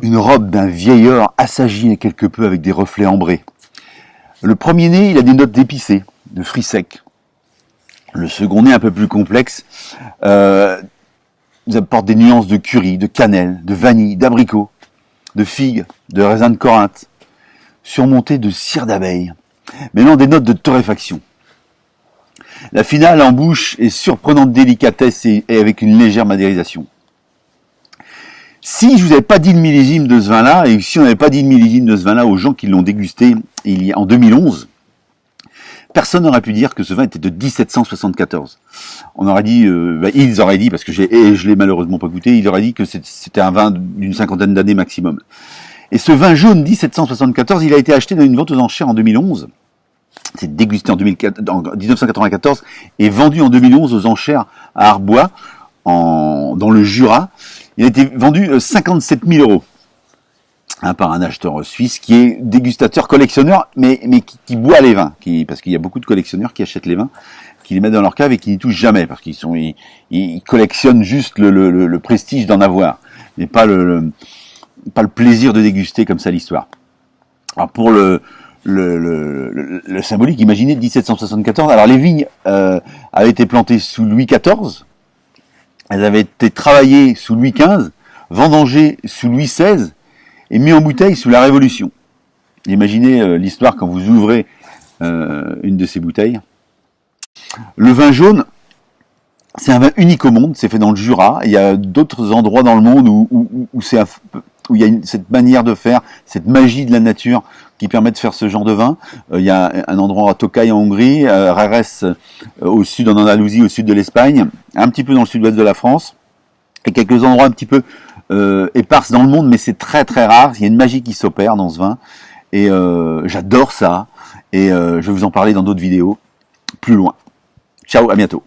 une robe d'un vieillard assagi quelque peu avec des reflets ambrés. Le premier-né, il a des notes d'épicé, de fruits secs. Le second-né, un peu plus complexe, nous apporte des nuances de curry, de cannelle, de vanille, d'abricot, de figues, de raisin de Corinthe, surmonté de cire d'abeille, mêlant des notes de torréfaction. La finale en bouche est surprenante délicatesse et avec une légère madérisation. Si je vous avais pas dit le millésime de ce vin-là, et si on n'avait pas dit le millésime de ce vin-là aux gens qui l'ont dégusté en 2011, personne n'aurait pu dire que ce vin était de 1774. On aurait dit, ils auraient dit, parce que je l'ai malheureusement pas goûté, ils auraient dit que c'était un vin d'une cinquantaine d'années maximum. Et ce vin jaune 1774, il a été acheté dans une vente aux enchères en 2011. C'est dégusté en 1994 et vendu en 2011 aux enchères à Arbois, dans le Jura. Il a été vendu 57 000 € par un acheteur suisse qui est dégustateur, collectionneur, mais qui boit les vins, parce qu'il y a beaucoup de collectionneurs qui achètent les vins, qui les mettent dans leur cave et qui n'y touchent jamais, parce ils collectionnent juste le prestige d'en avoir, mais pas le plaisir de déguster comme ça l'histoire. Alors pour le symbolique, imaginez 1774. Alors les vignes avaient été plantées sous Louis XIV, elles avaient été travaillées sous Louis XV, vendangées sous Louis XVI et mises en bouteille sous la Révolution. Imaginez l'histoire quand vous ouvrez une de ces bouteilles. Le vin jaune, c'est un vin unique au monde, c'est fait dans le Jura. Il y a d'autres endroits dans le monde où il y a cette manière de faire, cette magie de la nature qui permet de faire ce genre de vin. Il y a un endroit à Tokai en Hongrie, Rares au sud, en Andalousie, au sud de l'Espagne, un petit peu dans le sud-ouest de la France, et quelques endroits un petit peu éparses dans le monde, mais c'est très très rare. Il y a une magie qui s'opère dans ce vin, et j'adore ça, et je vais vous en parler dans d'autres vidéos plus loin. Ciao, à bientôt.